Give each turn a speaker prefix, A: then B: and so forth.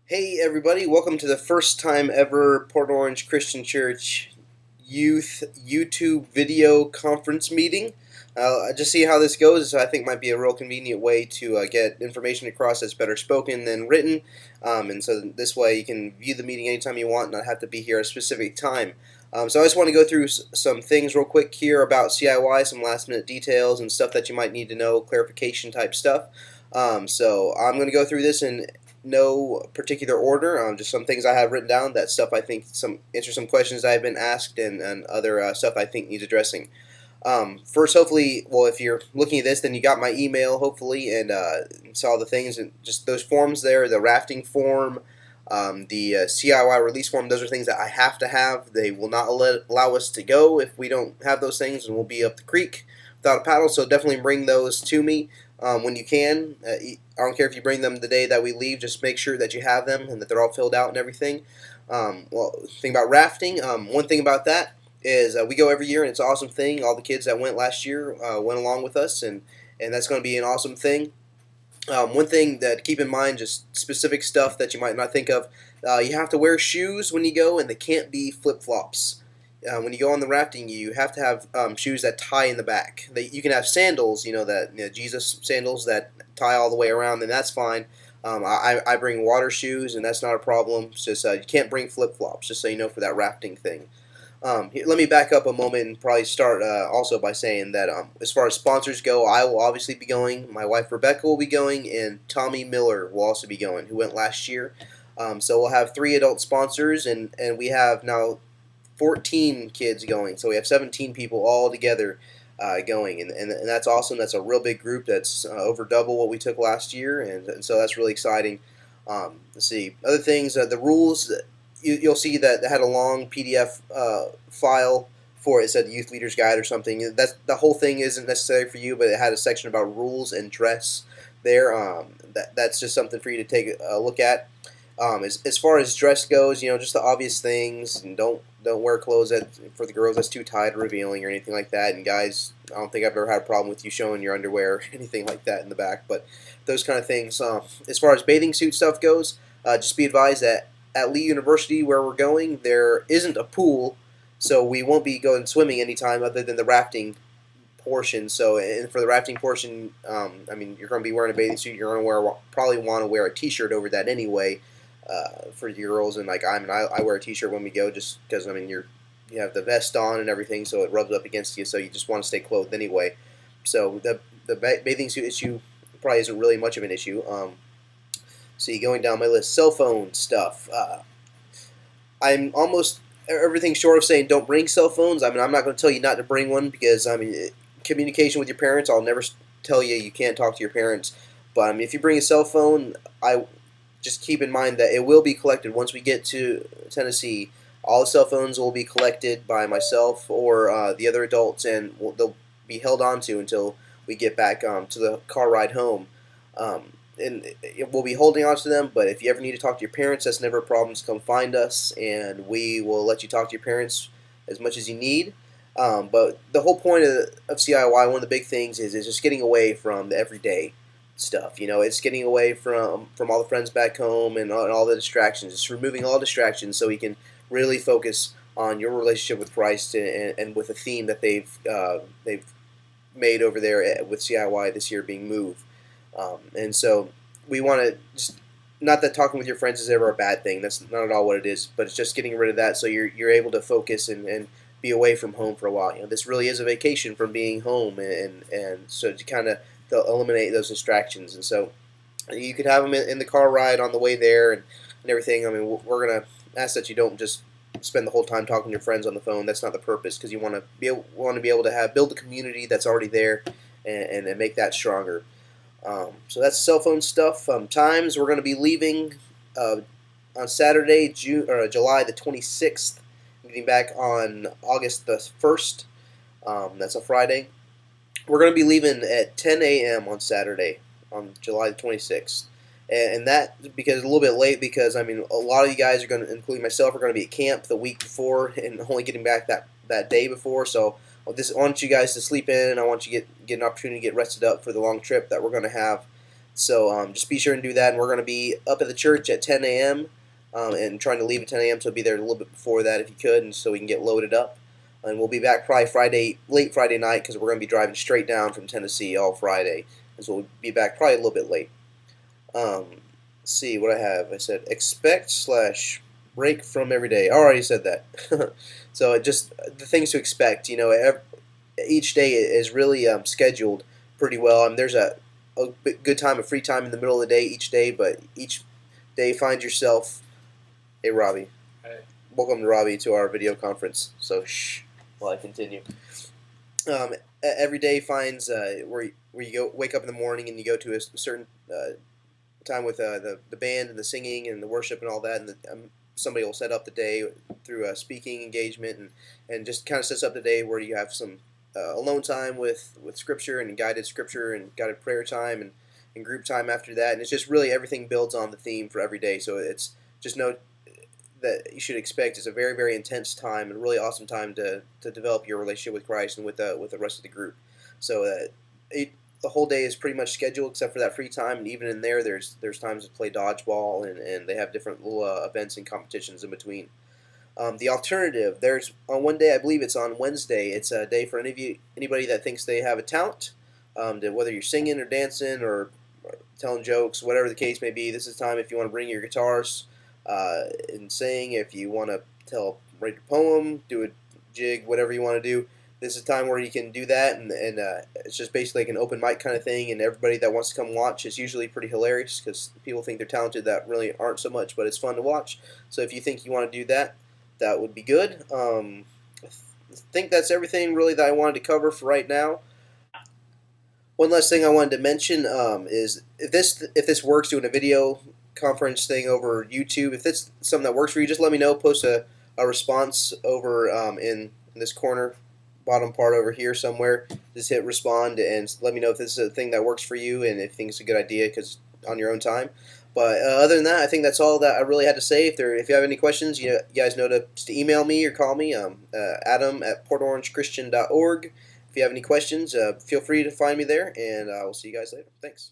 A: Hey everybody, welcome to the first time ever Port Orange Christian Church Youth YouTube video conference meeting. Just see how this goes. I think might be a real convenient way to get information across that's better spoken than written. And so this way you can view the meeting anytime you want and not have to be here at a specific time. So I just want to go through some things real quick here about CIY, some last minute details and stuff that you might need to know, clarification type stuff. So I'm going to go through this in no particular order. Just some things I have written down. That stuff I think answer some questions I've been asked, and other stuff I think needs addressing. First, hopefully, well, if you're looking at this, then you got my email, hopefully, and saw the things and just those forms there, the rafting form, the CIY release form. Those are things that I have to have. They will not allow us to go if we don't have those things, and we'll be up the creek without a paddle. So definitely bring those to me when you can. I don't care if you bring them the day that we leave. Just make sure that you have them and that they're all filled out and everything. Thing about rafting. One thing about that is we go every year, and it's an awesome thing. All the kids that went last year went along with us, and that's going to be an awesome thing. One thing that keep in mind, just specific stuff that you might not think of, you have to wear shoes when you go, and they can't be flip-flops. When you go on the rafting, you have to have shoes that tie in the back. You can have sandals, Jesus sandals that tie all the way around, and that's fine. I bring water shoes, and that's not a problem. It's just you can't bring flip-flops, just so you know, for that rafting thing. Let me back up a moment and probably start also by saying that as far as sponsors go, I will obviously be going. My wife Rebecca will be going, and Tommy Miller will also be going, who went last year. So we'll have 3 adult sponsors, and we have now 14 kids going. So we have 17 people all together going, and that's awesome. That's a real big group. That's over double what we took last year, and so that's really exciting. Let's see. Other things, the rules. You'll see that it had a long PDF file for it. It said Youth Leader's Guide or something. The whole thing isn't necessary for you, but it had a section about rules and dress there. That's just something for you to take a look at. As far as dress goes, just the obvious things, and don't wear clothes for the girls that's too tight or revealing or anything like that. And guys, I don't think I've ever had a problem with you showing your underwear or anything like that in the back. But those kind of things. As far as bathing suit stuff goes, just be advised that at Lee University, where we're going, there isn't a pool, so we won't be going swimming anytime other than the rafting portion. So, and for the rafting portion, you're going to be wearing a bathing suit. You're going to probably want to wear a T-shirt over that anyway. For your girls, and I wear a T-shirt when we go, just because you have the vest on and everything, so it rubs up against you. So you just want to stay clothed anyway. So the bathing suit issue probably isn't really much of an issue. See, going down my list, cell phone stuff. I'm almost everything short of saying don't bring cell phones. I'm not going to tell you not to bring one because communication with your parents. I'll never tell you can't talk to your parents. But if you bring a cell phone, I just keep in mind that it will be collected once we get to Tennessee. All the cell phones will be collected by myself or the other adults, and they'll be held onto until we get back to the car ride home. And we'll be holding on to them, but if you ever need to talk to your parents, that's never a problem. Just come find us, and we will let you talk to your parents as much as you need. But the whole point of CIY, one of the big things is just getting away from the everyday stuff. It's getting away from all the friends back home and all the distractions. It's removing all distractions so we can really focus on your relationship with Christ and with a theme that they've made over there with CIY this year being Move. And so we want to just, not that talking with your friends is ever a bad thing. That's not at all what it is, but it's just getting rid of that so you're able to focus and be away from home for a while. This really is a vacation from being home, and so to kind of eliminate those distractions. And so you could have them in the car ride on the way there and everything. We're going to ask that you don't just spend the whole time talking to your friends on the phone. That's not the purpose, because you want to be able to build a community that's already there and make that stronger. So that's cell phone stuff. Times, we're going to be leaving on Saturday, July the 26th, getting back on August the 1st. That's a Friday. We're going to be leaving at 10 a.m. on Saturday, on July the 26th. And that, because a little bit late, because, a lot of you guys are going to, including myself, are going to be at camp the week before and only getting back that day before. So I want you guys to sleep in, and I want you to get an opportunity to get rested up for the long trip that we're going to have So just be sure and do that. And we're going to be up at the church at 10 a.m. And trying to leave at 10 a.m. So be there a little bit before that if you could, and so we can get loaded up. And we'll be back probably late Friday night, because we're going to be driving straight down from Tennessee all Friday. And so we'll be back probably a little bit late. Let's see what I have. I said expect slash break from every day. I already said that. So just the things to expect. Each day is really scheduled pretty well. I mean, there's a good time of free time in the middle of the day each day, but each day find yourself. Hey, Robbie.
B: Hey.
A: Welcome to Robbie to our video conference. So shh while I continue. Every day finds where you go wake up in the morning and you go to a certain time with the band and the singing and the worship and all that, and somebody will set up the day through a speaking engagement, and just kind of sets up the day where you have some alone time with scripture and guided scripture and guided prayer time and group time after that, and it's just really everything builds on the theme for every day. So it's just know that you should expect it's a very, very intense time and really awesome time to develop your relationship with Christ and with the rest of the group. So the whole day is pretty much scheduled except for that free time, and even in there's times to play dodgeball, and they have different little events and competitions in between. The alternative, there's on one day, I believe it's on Wednesday. It's a day for anybody that thinks they have a talent, whether you're singing or dancing or telling jokes, whatever the case may be. This is time if you want to bring your guitars and sing. If you want to write a poem, do a jig, whatever you want to do. This is a time where you can do that, and it's just basically like an open mic kind of thing, and everybody that wants to come watch is usually pretty hilarious because people think they're talented that really aren't so much, but it's fun to watch. So if you think you want to do that, that would be good. I think that's everything really that I wanted to cover for right now. One last thing I wanted to mention is if this works, doing a video conference thing over YouTube, if it's something that works for you, just let me know. Post a response over in this corner bottom part over here somewhere. Just hit respond and let me know if this is a thing that works for you and if you think it's a good idea, because on your own time. But other than that, I think that's all that I really had to say. If you have any questions, you guys know to email me or call me. Adam at portorangechristian.org. If you have any questions, feel free to find me there, and we'll see you guys later. Thanks.